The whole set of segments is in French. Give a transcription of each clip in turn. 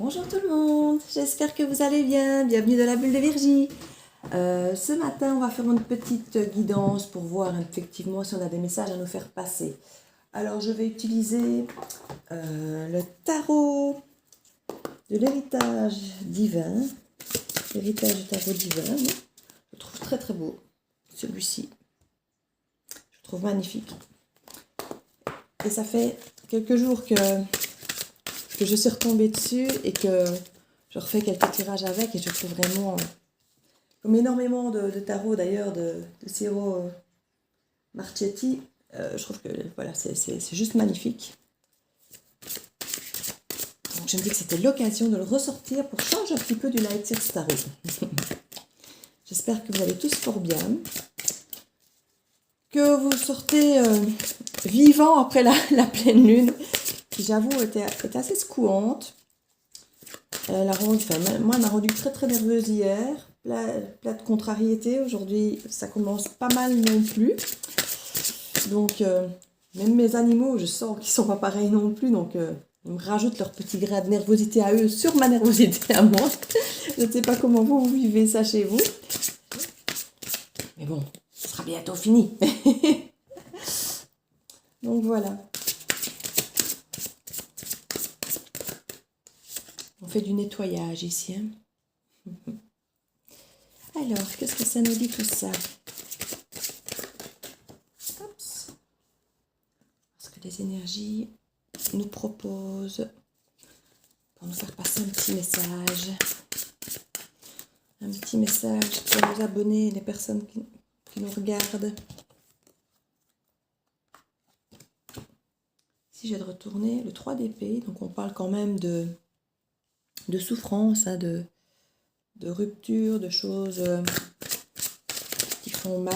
Bonjour tout le monde, j'espère que vous allez bien, bienvenue dans la bulle de Virgie. Ce matin, on va faire une petite guidance pour voir effectivement si on a des messages à nous faire passer. Alors, je vais utiliser le tarot de l'héritage divin, l'héritage du tarot divin. Je le trouve très très beau, celui-ci. Je le trouve magnifique. Et ça fait quelques jours que je suis retombée dessus et que je refais quelques tirages avec et je trouve vraiment, comme énormément de tarot d'ailleurs de Ciro Marchetti, je trouve que voilà, c'est juste magnifique. Donc je me dis que c'était l'occasion de le ressortir pour changer un petit peu du Light Years Tarot. J'espère que vous allez tous fort bien, que vous sortez vivant après la pleine lune, qui j'avoue était assez secouante. Elle a rendu, moi, elle m'a rendu très très nerveuse hier, plein de contrariétés. Aujourd'hui, ça commence pas mal non plus. Donc, même mes animaux, je sens qu'ils sont pas pareils non plus. Donc, ils me rajoutent leur petit grain de nervosité à eux sur ma nervosité à moi. Je ne sais pas comment vous vivez ça chez vous. Mais bon, ce sera bientôt fini. Donc, voilà. On fait du nettoyage ici. Hein. Alors, qu'est-ce que ça nous dit tout ça? Oups. Parce que les énergies nous proposent pour nous faire passer un petit message. Un petit message pour nos abonnés, les personnes qui nous regardent. Si j'ai de retourner le 3 d'épée, donc on parle quand même de souffrance, hein, de rupture, de choses qui font mal.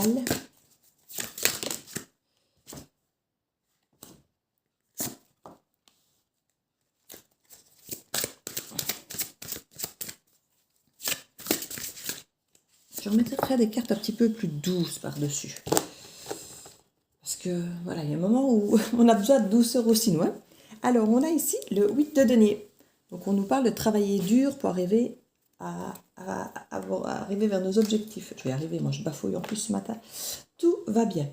Je remettrai des cartes un petit peu plus douces par-dessus. Parce que voilà, il y a un moment où on a besoin de douceur aussi, nous. Hein. Alors, on a ici le 8 de denier. Donc, on nous parle de travailler dur pour arriver arriver vers nos objectifs. Je vais y arriver, moi je bafouille en plus ce matin. Tout va bien.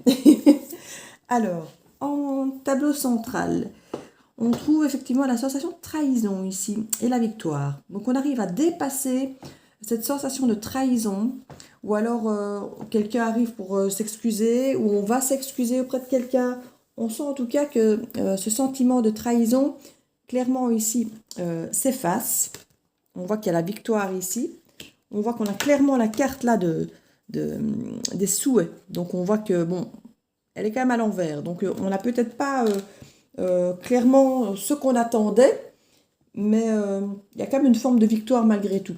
Alors, en tableau central, on trouve effectivement la sensation de trahison ici et la victoire. Donc, on arrive à dépasser cette sensation de trahison, ou alors quelqu'un arrive pour s'excuser, ou on va s'excuser auprès de quelqu'un. On sent en tout cas que ce sentiment de trahison, clairement ici, s'efface. On voit qu'il y a la victoire ici. On voit qu'on a clairement la carte là des souhaits. Donc on voit que, bon, elle est quand même à l'envers. Donc on n'a peut-être pas clairement ce qu'on attendait, mais il y a quand même une forme de victoire malgré tout.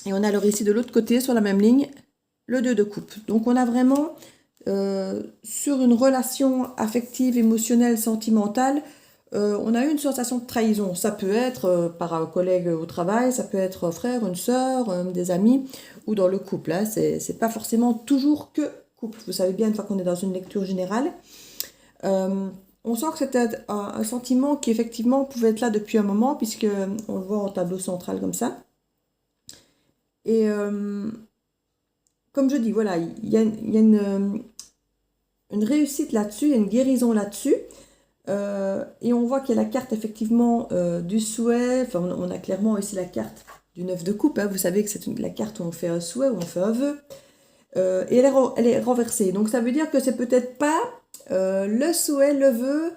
Et on a alors ici de l'autre côté, sur la même ligne, le 2 de coupe. Donc on a vraiment, sur une relation affective, émotionnelle, sentimentale, on a eu une sensation de trahison. Ça peut être par un collègue au travail, ça peut être un frère, une sœur, des amis, ou dans le couple. Hein. C'est pas forcément toujours que couple. Vous savez bien, une fois qu'on est dans une lecture générale, on sent que c'était un sentiment qui effectivement pouvait être là depuis un moment, puisque on le voit en tableau central comme ça. Et comme je dis, voilà, il y a une réussite là-dessus, il y a une guérison là-dessus. Et on voit qu'il y a la carte effectivement du souhait. Enfin, on a clairement ici la carte du 9 de coupe. Hein. Vous savez que c'est la carte où on fait un souhait, où on fait un vœu. Et elle est renversée. Donc ça veut dire que c'est peut-être pas le souhait, le vœu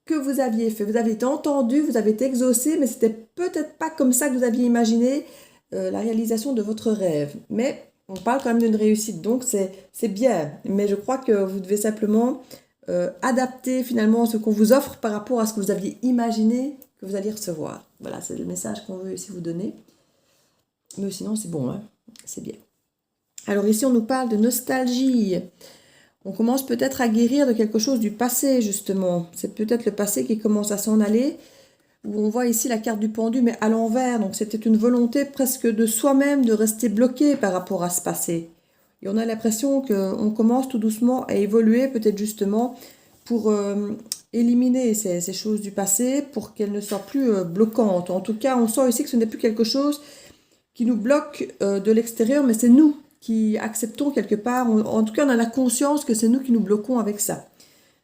que vous aviez fait. Vous avez été entendu, vous avez été exaucé, mais c'était peut-être pas comme ça que vous aviez imaginé la réalisation de votre rêve. Mais on parle quand même d'une réussite, donc c'est bien. Mais je crois que vous devez simplement adapter finalement ce qu'on vous offre par rapport à ce que vous aviez imaginé que vous alliez recevoir. Voilà, c'est le message qu'on veut ici vous donner. Mais sinon, c'est bon, hein, c'est bien. Alors ici, on nous parle de nostalgie. On commence peut-être à guérir de quelque chose du passé, justement. C'est peut-être le passé qui commence à s'en aller. Où on voit ici la carte du pendu, mais à l'envers. Donc c'était une volonté presque de soi-même de rester bloqué par rapport à ce passé. Et on a l'impression qu'on commence tout doucement à évoluer, peut-être justement, pour éliminer ces choses du passé pour qu'elles ne soient plus bloquantes. En tout cas, on sent ici que ce n'est plus quelque chose qui nous bloque de l'extérieur, mais c'est nous qui acceptons quelque part. En tout cas, on a la conscience que c'est nous qui nous bloquons avec ça.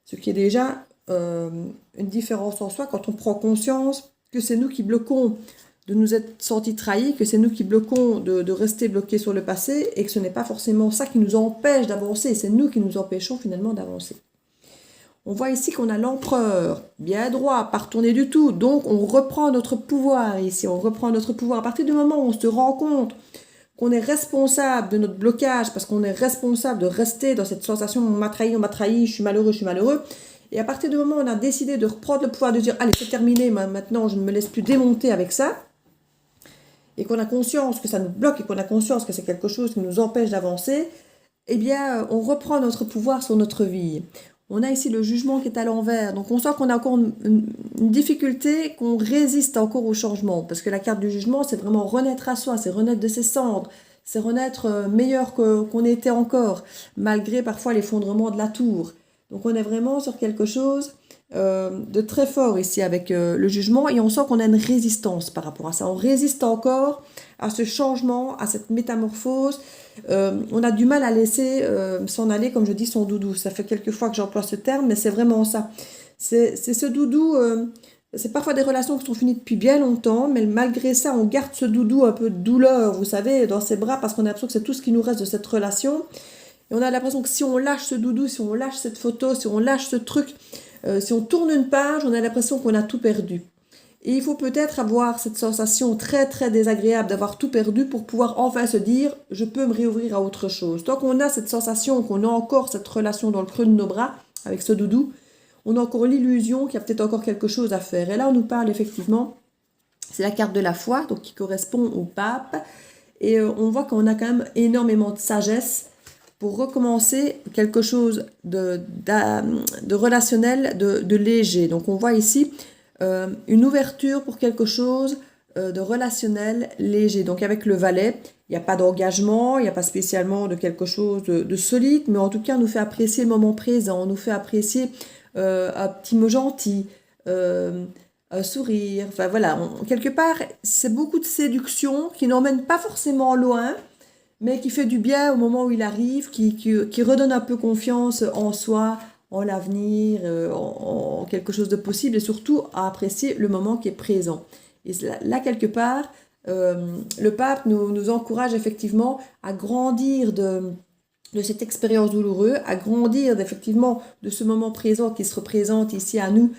Ce qui est déjà une différence en soi quand on prend conscience que c'est nous qui bloquons de nous être sentis trahis, que c'est nous qui bloquons de rester bloqués sur le passé et que ce n'est pas forcément ça qui nous empêche d'avancer, c'est nous qui nous empêchons finalement d'avancer. On voit ici qu'on a l'empereur, bien droit, pas retourné du tout, donc on reprend notre pouvoir ici, on reprend notre pouvoir. À partir du moment où on se rend compte qu'on est responsable de notre blocage, parce qu'on est responsable de rester dans cette sensation on m'a trahi, je suis malheureux, et à partir du moment où on a décidé de reprendre le pouvoir, de dire allez c'est terminé, maintenant je ne me laisse plus démonter avec ça, et qu'on a conscience que ça nous bloque et qu'on a conscience que c'est quelque chose qui nous empêche d'avancer, eh bien on reprend notre pouvoir sur notre vie. On a ici le jugement qui est à l'envers, donc on sent qu'on a encore une difficulté, qu'on résiste encore au changement, parce que la carte du jugement, c'est vraiment renaître à soi, c'est renaître de ses cendres, c'est renaître meilleur qu'on était encore, malgré parfois l'effondrement de la tour. Donc on est vraiment sur quelque chose de très fort ici avec le jugement, et on sent qu'on a une résistance par rapport à ça. On résiste encore à ce changement, à cette métamorphose. On a du mal à laisser s'en aller, comme je dis, son doudou. Ça fait quelques fois que j'emploie ce terme, mais c'est vraiment ça. C'est ce doudou, c'est parfois des relations qui sont finies depuis bien longtemps, mais malgré ça, on garde ce doudou un peu de douleur, vous savez, dans ses bras, parce qu'on a l'impression que c'est tout ce qui nous reste de cette relation. Et on a l'impression que si on lâche ce doudou, si on lâche cette photo, si on lâche ce truc, si on tourne une page, on a l'impression qu'on a tout perdu. Et il faut peut-être avoir cette sensation très très désagréable d'avoir tout perdu pour pouvoir enfin se dire je peux me réouvrir à autre chose. Tant qu'on a cette sensation, qu'on a encore cette relation dans le creux de nos bras avec ce doudou, on a encore l'illusion qu'il y a peut-être encore quelque chose à faire. Et là on nous parle effectivement, c'est la carte de la foi, donc qui correspond au pape. Et on voit qu'on a quand même énormément de sagesse pour recommencer quelque chose de relationnel, de léger. Donc on voit ici une ouverture pour quelque chose de relationnel léger. Donc avec le valet, il n'y a pas d'engagement, il n'y a pas spécialement de quelque chose de solide, mais en tout cas on nous fait apprécier le moment présent, on nous fait apprécier un petit mot gentil, un sourire, enfin voilà, quelque part c'est beaucoup de séduction qui n'emmène pas forcément loin, mais qui fait du bien au moment où il arrive, qui redonne un peu confiance en soi, en l'avenir, en quelque chose de possible, et surtout à apprécier le moment qui est présent. Et là quelque part, le pape nous encourage effectivement à grandir de cette expérience douloureuse, à grandir effectivement de ce moment présent qui se représente ici à nous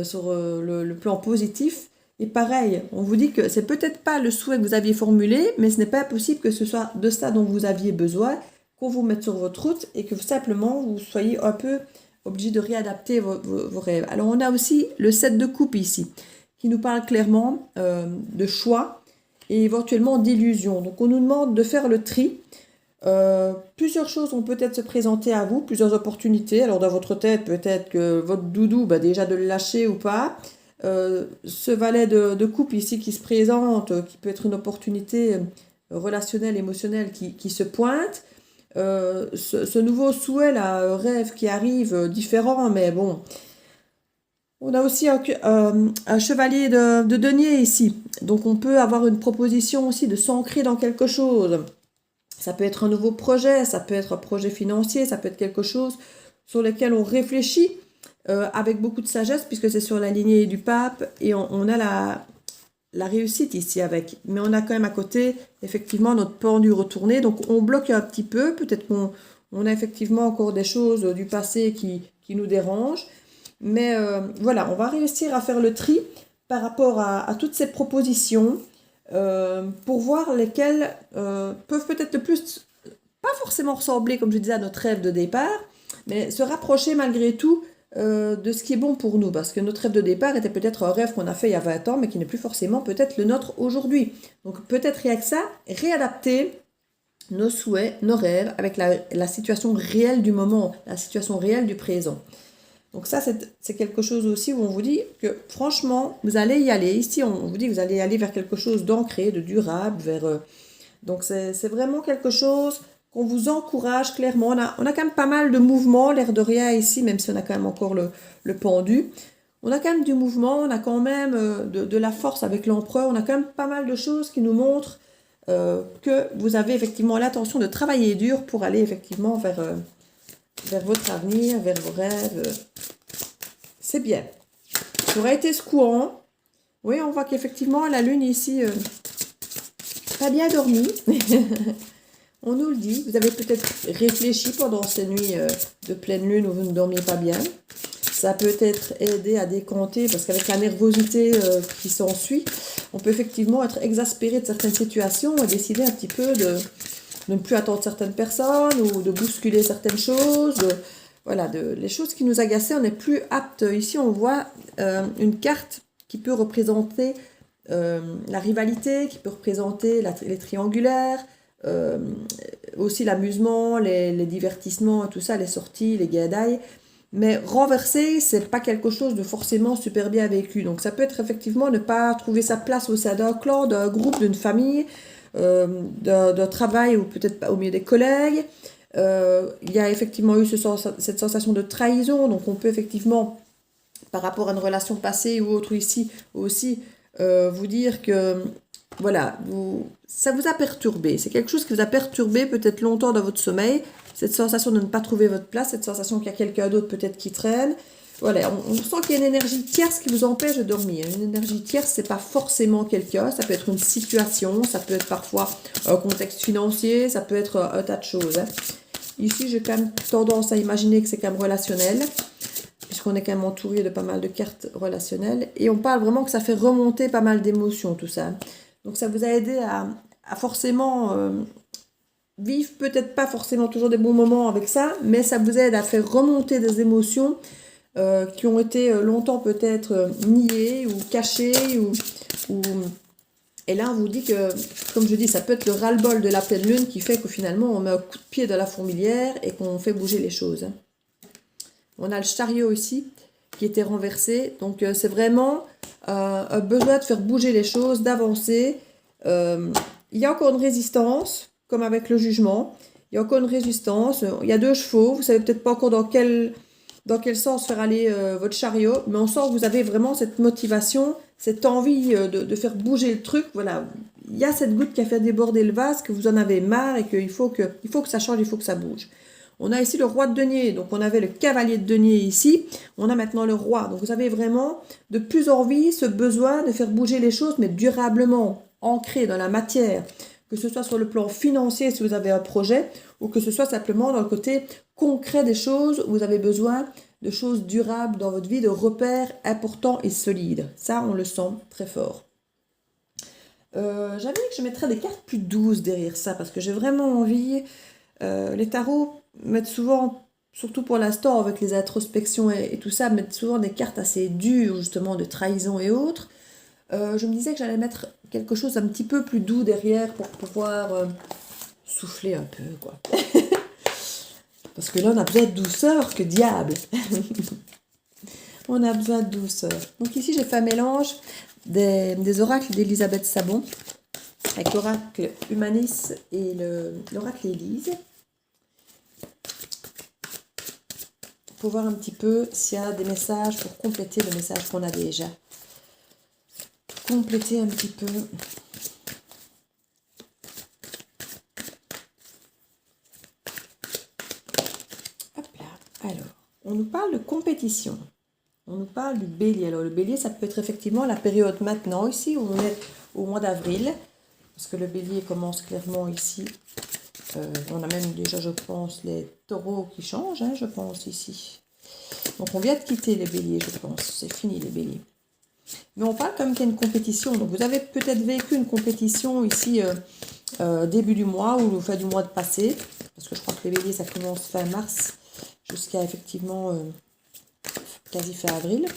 sur le plan positif. Et pareil, on vous dit que c'est peut-être pas le souhait que vous aviez formulé, mais ce n'est pas possible que ce soit de ça dont vous aviez besoin, qu'on vous mette sur votre route et que simplement vous soyez un peu obligé de réadapter vos rêves. Alors on a aussi le 7 de coupe ici, qui nous parle clairement de choix et éventuellement d'illusion. Donc on nous demande de faire le tri. Plusieurs choses vont peut-être se présenter à vous, plusieurs opportunités. Alors dans votre tête, peut-être que votre doudou, déjà de le lâcher ou pas. Ce valet de coupe ici qui se présente, qui peut être une opportunité relationnelle, émotionnelle qui se pointe. Ce nouveau souhait, là, rêve qui arrive, différent, mais bon. On a aussi un chevalier de denier ici. Donc on peut avoir une proposition aussi de s'ancrer dans quelque chose. Ça peut être un nouveau projet, ça peut être un projet financier, ça peut être quelque chose sur lequel on réfléchit avec beaucoup de sagesse, puisque c'est sur la lignée du pape, et on a la réussite ici avec. Mais on a quand même à côté, effectivement, notre pendu retourné, donc on bloque un petit peu, peut-être qu'on a effectivement encore des choses du passé qui nous dérangent, mais voilà, on va réussir à faire le tri par rapport à toutes ces propositions, pour voir lesquelles peuvent peut-être le plus, pas forcément ressembler, comme je disais, à notre rêve de départ, mais se rapprocher malgré tout de ce qui est bon pour nous, parce que notre rêve de départ était peut-être un rêve qu'on a fait il y a 20 ans, mais qui n'est plus forcément peut-être le nôtre aujourd'hui. Donc peut-être rien que ça, réadapter nos souhaits, nos rêves, avec la situation réelle du moment, la situation réelle du présent. Donc ça, c'est quelque chose aussi où on vous dit que franchement, vous allez y aller. Ici, on vous dit que vous allez aller vers quelque chose d'ancré, de durable, donc c'est vraiment quelque chose qu'on vous encourage clairement. On a quand même pas mal de mouvements, l'air de rien ici, même si on a quand même encore le pendu. On a quand même du mouvement, on a quand même de la force avec l'empereur, on a quand même pas mal de choses qui nous montrent que vous avez effectivement l'intention de travailler dur pour aller effectivement vers votre avenir, vers vos rêves. C'est bien. Ça aurait été secouant. Oui, on voit qu'effectivement la lune ici, pas bien dormi. On nous le dit. Vous avez peut-être réfléchi pendant ces nuits de pleine lune où vous ne dormiez pas bien. Ça peut être aidé à décanter parce qu'avec la nervosité qui s'ensuit, on peut effectivement être exaspéré de certaines situations et décider un petit peu de ne plus attendre certaines personnes ou de bousculer certaines choses. Voilà, les choses qui nous agaçaient, on n'est plus apte. Ici, on voit une carte qui peut représenter la rivalité, qui peut représenter les triangulaires, aussi l'amusement, les divertissements, tout ça, les sorties, les guédailles. Mais renverser, c'est pas quelque chose de forcément super bien vécu. Donc ça peut être effectivement ne pas trouver sa place au sein d'un clan, d'un groupe, d'une famille, d'un travail ou peut-être pas au milieu des collègues. Il y a effectivement eu cette sensation de trahison. Donc on peut effectivement, par rapport à une relation passée ou autre ici aussi, vous dire que voilà, ça vous a perturbé. C'est quelque chose qui vous a perturbé peut-être longtemps dans votre sommeil. Cette sensation de ne pas trouver votre place, cette sensation qu'il y a quelqu'un d'autre peut-être qui traîne. Voilà, on sent qu'il y a une énergie tierce qui vous empêche de dormir. Une énergie tierce, c'est pas forcément quelqu'un, ça peut être une situation, ça peut être parfois un contexte financier, ça peut être un tas de choses. Hein. Ici, j'ai quand même tendance à imaginer que c'est quand même relationnel, puisqu'on est quand même entouré de pas mal de cartes relationnelles. Et on parle vraiment que ça fait remonter pas mal d'émotions, tout ça. Donc ça vous a aidé à forcément vivre peut-être pas forcément toujours des bons moments avec ça, mais ça vous aide à faire remonter des émotions qui ont été longtemps peut-être niées ou cachées. Et là, on vous dit que, comme je dis, ça peut être le ras-le-bol de la pleine lune qui fait que finalement, on met un coup de pied dans la fourmilière et qu'on fait bouger les choses. On a le chariot ici qui était renversé. Donc, c'est vraiment un besoin de faire bouger les choses, d'avancer. Il y a encore une résistance, comme avec le jugement. Il y a encore une résistance. Il y a 2 chevaux. Vous savez peut-être pas encore dans quel sens faire aller votre chariot. Mais on sent que vous avez vraiment cette motivation, cette envie de faire bouger le truc. Voilà. Il y a cette goutte qui a fait déborder le vase, que vous en avez marre et qu'il faut que ça change, il faut que ça bouge. On a ici le roi de denier, donc on avait le cavalier de denier ici, on a maintenant le roi. Donc vous avez vraiment de plus envie, ce besoin de faire bouger les choses, mais durablement, ancré dans la matière, que ce soit sur le plan financier si vous avez un projet, ou que ce soit simplement dans le côté concret des choses, où vous avez besoin de choses durables dans votre vie, de repères importants et solides. Ça, on le sent très fort. J'avais dit que je mettrais des cartes plus douces derrière ça, parce que j'ai vraiment envie... les tarots mettent souvent, surtout pour l'instant avec les introspections et tout ça, mettent souvent des cartes assez dures justement de trahison et autres. Je me disais que j'allais mettre quelque chose un petit peu plus doux derrière pour pouvoir souffler un peu, quoi. Parce que là, on a besoin de douceur, que diable. On a besoin de douceur. Donc ici, j'ai fait un mélange des oracles d'Elisabeth Sabon avec l'oracle Humanis et l'oracle Élise. Pour voir un petit peu s'il y a des messages pour compléter le message qu'on a déjà. Compléter un petit peu. Hop là. Alors, on nous parle de compétition. On nous parle du bélier. Alors, le bélier, ça peut être effectivement la période maintenant, ici, où on est au mois d'avril. Parce que le bélier commence clairement ici. On a même déjà, je pense, les taureaux qui changent, hein, je pense, ici. Donc, on vient de quitter les béliers, je pense. C'est fini, les béliers. Mais on parle comme qu'il y a une compétition. Donc, vous avez peut-être vécu une compétition ici, début du mois ou fin du mois de passé. Parce que je crois que les béliers, ça commence fin mars jusqu'à effectivement quasi fin avril.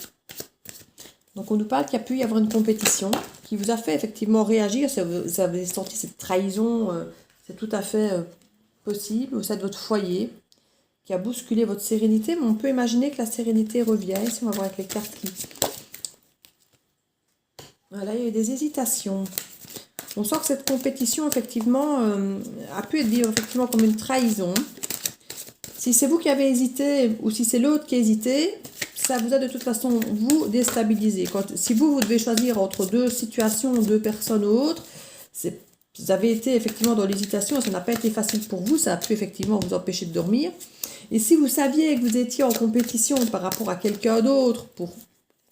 Donc, on nous parle qu'il y a pu y avoir une compétition qui vous a fait effectivement réagir. Vous avez senti cette trahison... c'est tout à fait possible au sein de votre foyer, qui a bousculé votre sérénité, mais on peut imaginer que la sérénité revient. Ici, on va voir avec les cartes qui... Voilà, il y a eu des hésitations. On sent que cette compétition, effectivement, a pu être vue effectivement comme une trahison. Si c'est vous qui avez hésité ou si c'est l'autre qui a hésité, ça vous a de toute façon, vous, déstabilisé. Si vous devez choisir entre deux situations, deux personnes ou autres, vous avez été effectivement dans l'hésitation, ça n'a pas été facile pour vous, ça a pu effectivement vous empêcher de dormir. Et si vous saviez que vous étiez en compétition par rapport à quelqu'un d'autre,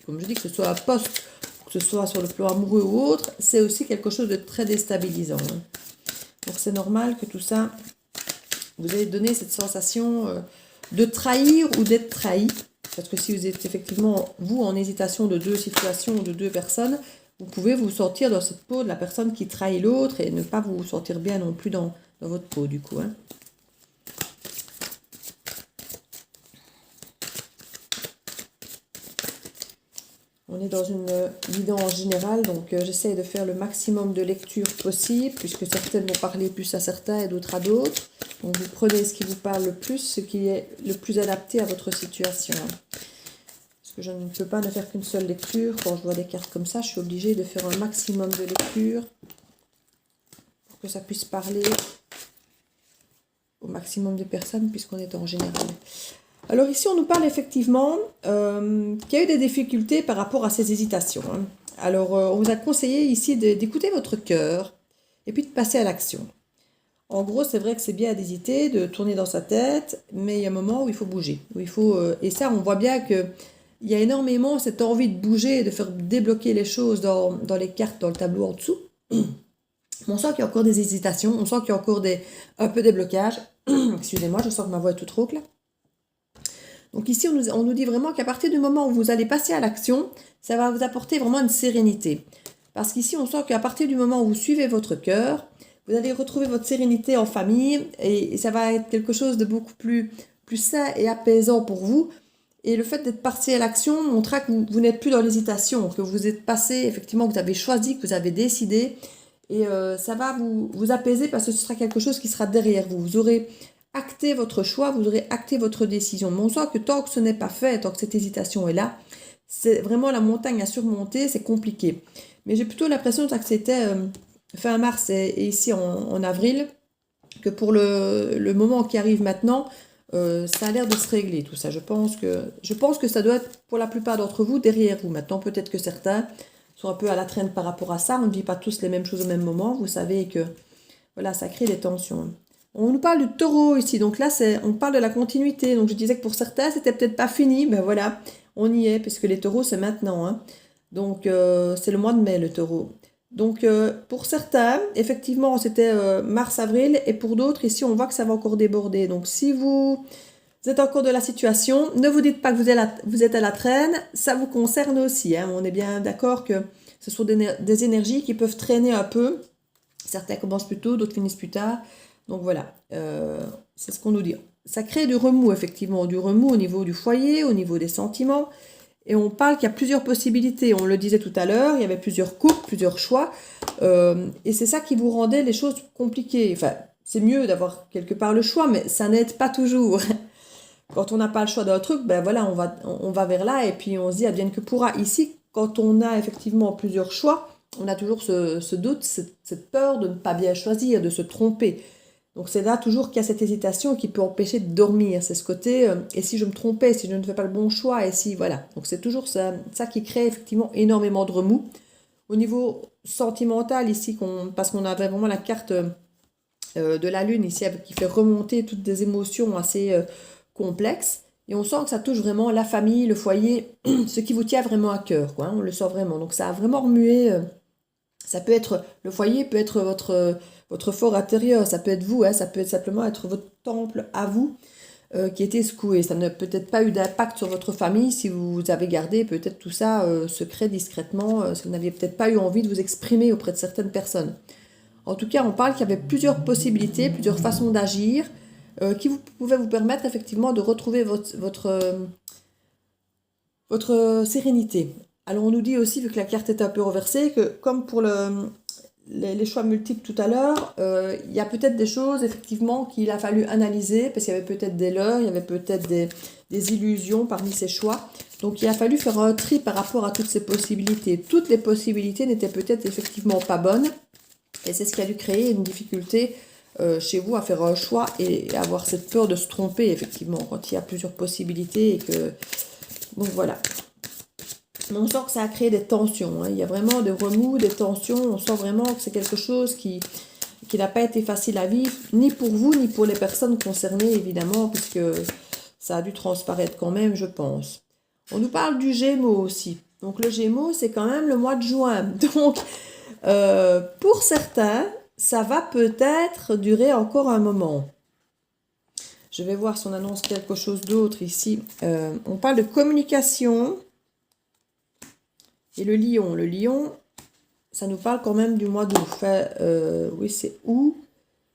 comme je dis, que ce soit à poste, que ce soit sur le plan amoureux ou autre, c'est aussi quelque chose de très déstabilisant. Donc c'est normal que tout ça, vous ayez donné cette sensation de trahir ou d'être trahi. Parce que si vous êtes effectivement, vous, en hésitation de deux situations ou de deux personnes, vous pouvez vous sentir dans cette peau de la personne qui trahit l'autre et ne pas vous sentir bien non plus dans votre peau, du coup. Hein. On est dans une guidance générale, donc j'essaie de faire le maximum de lectures possible, puisque certaines vont parler plus à certains et d'autres à d'autres. Donc vous prenez ce qui vous parle le plus, ce qui est le plus adapté à votre situation. Parce que je ne peux pas ne faire qu'une seule lecture. Quand je vois des cartes comme ça, je suis obligée de faire un maximum de lectures pour que ça puisse parler au maximum de personnes, puisqu'on est en général. Alors ici, on nous parle effectivement qu'il y a eu des difficultés par rapport à ces hésitations. Hein. Alors, on vous a conseillé ici d'écouter votre cœur et puis de passer à l'action. En gros, c'est vrai que c'est bien d'hésiter, de tourner dans sa tête, mais il y a un moment où il faut bouger. Où il faut, et ça, on voit bien qu'il y a énormément cette envie de bouger, de faire débloquer les choses dans les cartes, dans le tableau en dessous. On sent qu'il y a encore des hésitations, on sent qu'il y a encore un peu des blocages. Excusez-moi, je sens que ma voix est toute rauque là. Donc ici, on nous dit vraiment qu'à partir du moment où vous allez passer à l'action, ça va vous apporter vraiment une sérénité. Parce qu'ici, on sent qu'à partir du moment où vous suivez votre cœur, vous allez retrouver votre sérénité en famille et ça va être quelque chose de beaucoup plus sain et apaisant pour vous. Et le fait d'être parti à l'action montrera que vous n'êtes plus dans l'hésitation, que vous êtes passé, effectivement, que vous avez choisi, que vous avez décidé. Et ça va vous apaiser parce que ce sera quelque chose qui sera derrière vous. Vous aurez acté votre choix, vous aurez acté votre décision. Mais on sent que tant que ce n'est pas fait, tant que cette hésitation est là, c'est vraiment la montagne à surmonter, c'est compliqué. Mais j'ai plutôt l'impression que c'était fin mars et ici en avril, que pour le moment qui arrive maintenant, ça a l'air de se régler tout ça. Je pense que ça doit être pour la plupart d'entre vous derrière vous. Maintenant, peut-être que certains sont un peu à la traîne par rapport à ça. On ne vit pas tous les mêmes choses au même moment. Vous savez que voilà, ça crée des tensions. On nous parle du taureau ici, donc là on parle de la continuité. Donc je disais que pour certains c'était peut-être pas fini, ben voilà, on y est, puisque les taureaux c'est maintenant. Hein. Donc c'est le mois de mai le taureau. Donc pour certains, effectivement c'était mars-avril, et pour d'autres ici on voit que ça va encore déborder. Donc si vous êtes encore de la situation, ne vous dites pas que vous êtes à la traîne, ça vous concerne aussi. Hein. On est bien d'accord que ce sont des énergies qui peuvent traîner un peu. Certains commencent plus tôt, d'autres finissent plus tard. Donc voilà, c'est ce qu'on nous dit. Ça crée du remous, effectivement, du remous au niveau du foyer, au niveau des sentiments. Et on parle qu'il y a plusieurs possibilités. On le disait tout à l'heure, il y avait plusieurs couples, plusieurs choix. Et c'est ça qui vous rendait les choses compliquées. Enfin, c'est mieux d'avoir quelque part le choix, mais ça n'aide pas toujours. Quand on n'a pas le choix d'un truc, ben voilà, on va vers là et puis on se dit advienne que pourra. Ici, quand on a effectivement plusieurs choix, on a toujours ce doute, cette peur de ne pas bien choisir, de se tromper. Donc c'est là toujours qu'il y a cette hésitation qui peut empêcher de dormir. C'est ce côté, et si je me trompais, si je ne fais pas le bon choix, et si, voilà. Donc c'est toujours ça qui crée effectivement énormément de remous. Au niveau sentimental ici, parce qu'on avait vraiment la carte de la lune ici, qui fait remonter toutes des émotions assez complexes. Et on sent que ça touche vraiment la famille, le foyer, ce qui vous tient vraiment à cœur, quoi, hein, on le sent vraiment. Donc ça a vraiment remué, ça peut être, le foyer peut être votre fort intérieur, ça peut être vous, hein, ça peut simplement être votre temple à vous qui était secoué. Ça n'a peut-être pas eu d'impact sur votre famille si vous avez gardé peut-être tout ça secret discrètement, si vous n'aviez peut-être pas eu envie de vous exprimer auprès de certaines personnes. En tout cas, on parle qu'il y avait plusieurs possibilités, plusieurs façons d'agir qui pouvaient vous permettre effectivement de retrouver votre sérénité. Alors on nous dit aussi, vu que la carte est un peu reversée, que comme pour les choix multiples tout à l'heure, il y a peut-être des choses effectivement qu'il a fallu analyser, parce qu'il y avait peut-être des leurres, il y avait peut-être des illusions parmi ces choix. Donc il a fallu faire un tri par rapport à toutes ces possibilités. Toutes les possibilités n'étaient peut-être effectivement pas bonnes. Et c'est ce qui a dû créer une difficulté chez vous à faire un choix et avoir cette peur de se tromper, effectivement, quand il y a plusieurs possibilités et que... Donc voilà. On sent que ça a créé des tensions, hein. Il y a vraiment des remous, des tensions. On sent vraiment que c'est quelque chose qui n'a pas été facile à vivre, ni pour vous, ni pour les personnes concernées, évidemment, puisque ça a dû transparaître quand même, je pense. On nous parle du Gémeaux aussi. Donc le Gémeaux, c'est quand même le mois de juin. Donc, pour certains, ça va peut-être durer encore un moment. Je vais voir si on annonce quelque chose d'autre ici. On parle de communication. Et le lion. Le lion, ça nous parle quand même du mois d'août. Oui, c'est août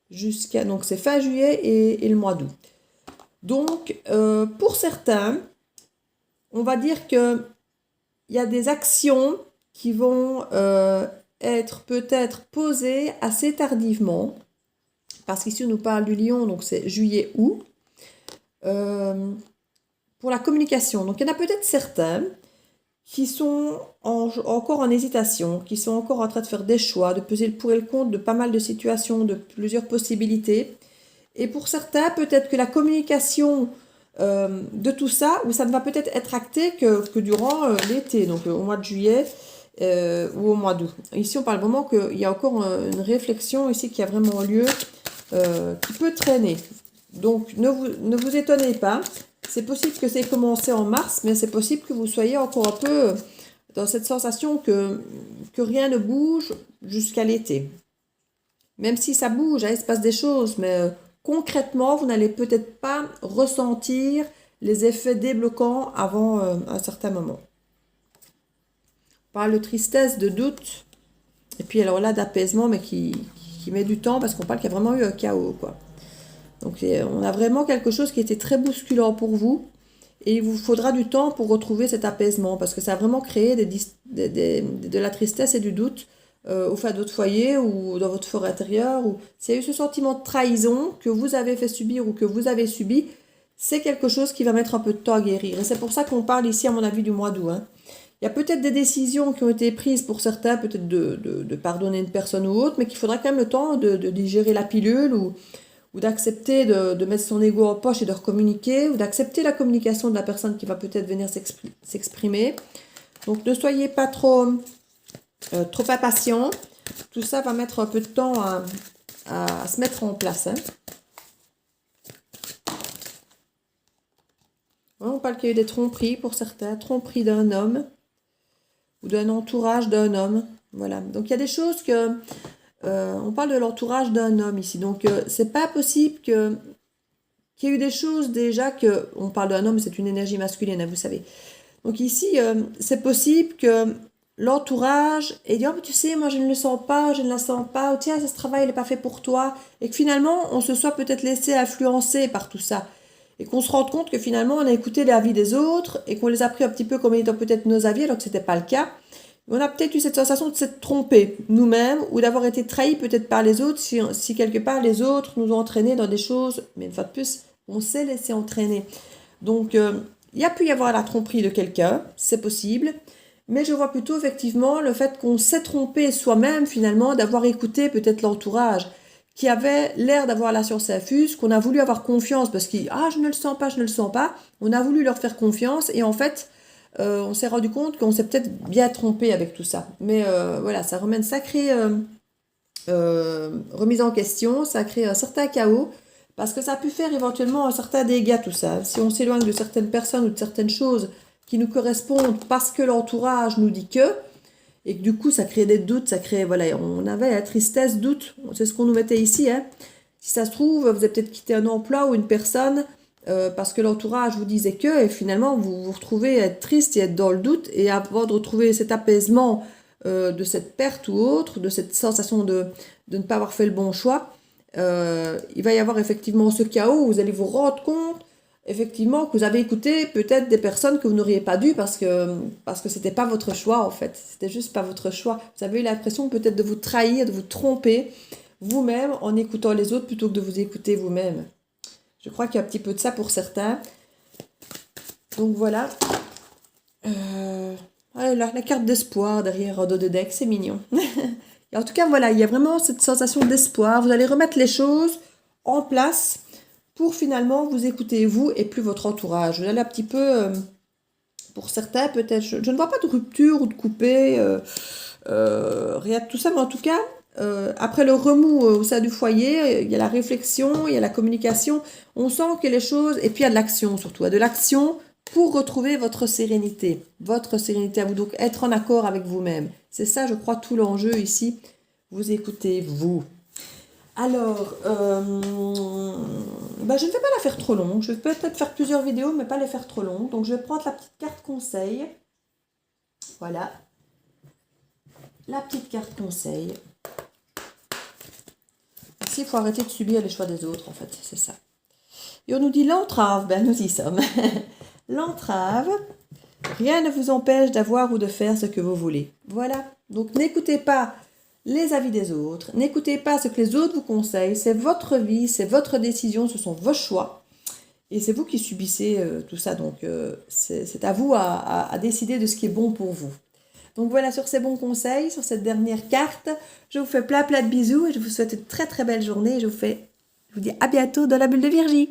jusqu'à... Donc, c'est fin juillet et le mois d'août. Donc, pour certains, on va dire que il y a des actions qui vont être peut-être posées assez tardivement. Parce qu'ici, on nous parle du lion, donc c'est juillet-août. Pour la communication. Donc, il y en a peut-être certains qui sont encore en hésitation, qui sont encore en train de faire des choix, de peser le pour et le contre de pas mal de situations, de plusieurs possibilités. Et pour certains, peut-être que la communication de tout ça, où ça ne va peut-être être acté que durant l'été, donc au mois de juillet ou au mois d'août. Ici, on parle vraiment qu'il y a encore une réflexion ici qui a vraiment lieu, qui peut traîner. Donc, ne vous étonnez pas. C'est possible que c'est commencé en mars, mais c'est possible que vous soyez encore un peu dans cette sensation que rien ne bouge jusqu'à l'été. Même si ça bouge, hein, il se passe des choses, mais concrètement, vous n'allez peut-être pas ressentir les effets débloquants avant un certain moment. On parle de tristesse, de doute, et puis alors là d'apaisement, mais qui met du temps parce qu'on parle qu'il y a vraiment eu un chaos, quoi. Donc on a vraiment quelque chose qui était très bousculant pour vous et il vous faudra du temps pour retrouver cet apaisement parce que ça a vraiment créé de la tristesse et du doute au sein de votre foyer ou dans votre fort intérieur. Ou s'il y a eu ce sentiment de trahison que vous avez fait subir ou que vous avez subi, c'est quelque chose qui va mettre un peu de temps à guérir. Et c'est pour ça qu'on parle ici, à mon avis, du mois d'août, hein. Il y a peut-être des décisions qui ont été prises pour certains, peut-être de pardonner une personne ou autre, mais qu'il faudra quand même le temps de digérer la pilule ou d'accepter de mettre son ego en poche et de recommuniquer, ou d'accepter la communication de la personne qui va peut-être venir s'exprimer. Donc ne soyez pas trop impatient. Tout ça va mettre un peu de temps à se mettre en place, hein. On parle qu'il y a eu des tromperies pour certains, tromperies d'un homme ou d'un entourage d'un homme. Voilà. Donc il y a des choses que... on parle de l'entourage d'un homme ici. Donc c'est pas possible qu'il y ait eu des choses déjà que... On parle d'un homme, c'est une énergie masculine, hein, vous savez. Donc ici, c'est possible que l'entourage ait dit, oh, mais tu sais, moi je ne le sens pas, je ne la sens pas, oh, tiens, ce travail n'est pas fait pour toi. Et que finalement, on se soit peut-être laissé influencer par tout ça. Et qu'on se rende compte que finalement, on a écouté l'avis des autres et qu'on les a pris un petit peu comme étant peut-être nos avis, alors que ce n'était pas le cas. On a peut-être eu cette sensation de s'être trompé nous-mêmes ou d'avoir été trahi peut-être par les autres si quelque part les autres nous ont entraînés dans des choses, mais une fois de plus, on s'est laissé entraîner. Donc, il y a pu y avoir la tromperie de quelqu'un, c'est possible, mais je vois plutôt effectivement le fait qu'on s'est trompé soi-même finalement, d'avoir écouté peut-être l'entourage qui avait l'air d'avoir la science infuse, qu'on a voulu avoir confiance parce qu'il ah je ne le sens pas, je ne le sens pas, on a voulu leur faire confiance et en fait on s'est rendu compte qu'on s'est peut-être bien trompé avec tout ça. Mais voilà, ça remet une sacrée remise en question, ça crée un certain chaos, parce que ça a pu faire éventuellement un certain dégât tout ça. Si on s'éloigne de certaines personnes ou de certaines choses qui nous correspondent parce que l'entourage nous dit que, et que du coup ça crée des doutes, ça crée, voilà, on avait la tristesse, doute, c'est ce qu'on nous mettait ici, hein. Si ça se trouve, vous avez peut-être quitté un emploi ou une personne parce que l'entourage vous disait que, et finalement vous vous retrouvez à être triste et être dans le doute, et avant de retrouver cet apaisement de cette perte ou autre, de cette sensation de ne pas avoir fait le bon choix, il va y avoir effectivement ce chaos où vous allez vous rendre compte effectivement que vous avez écouté peut-être des personnes que vous n'auriez pas dû parce que c'était pas votre choix en fait, c'était juste pas votre choix. Vous avez eu l'impression peut-être de vous trahir, de vous tromper vous-même en écoutant les autres plutôt que de vous écouter vous-même. Je crois qu'il y a un petit peu de ça pour certains. Donc voilà. La carte d'espoir derrière un dos de deck, c'est mignon. Il Et en tout cas, voilà, il y a vraiment cette sensation d'espoir. Vous allez remettre les choses en place pour finalement vous écouter vous et plus votre entourage. Vous allez un petit peu, pour certains peut-être, je ne vois pas de rupture ou de coupé, rien de tout ça, mais en tout cas, après le remous au sein du foyer, il y a la réflexion, il y a la communication, on sent que les choses, et puis il y a de l'action surtout, il y a de l'action pour retrouver votre sérénité à vous, donc être en accord avec vous-même. C'est ça, je crois, tout l'enjeu ici. Vous écoutez, vous. Alors, je ne vais pas la faire trop longue. Je vais peut-être faire plusieurs vidéos, mais pas les faire trop longues. Donc, je vais prendre la petite carte conseil. Voilà. La petite carte conseil. Ici, il faut arrêter de subir les choix des autres, en fait. C'est ça. Et on nous dit l'entrave. Ben, nous y sommes. L'entrave. Rien ne vous empêche d'avoir ou de faire ce que vous voulez. Voilà. Donc, n'écoutez pas les avis des autres. N'écoutez pas ce que les autres vous conseillent. C'est votre vie, c'est votre décision, ce sont vos choix. Et c'est vous qui subissez tout ça. Donc, c'est à vous à décider de ce qui est bon pour vous. Donc voilà, sur ces bons conseils, sur cette dernière carte, je vous fais plein de bisous et je vous souhaite une très très belle journée. Je vous dis à bientôt dans la bulle de Virgie.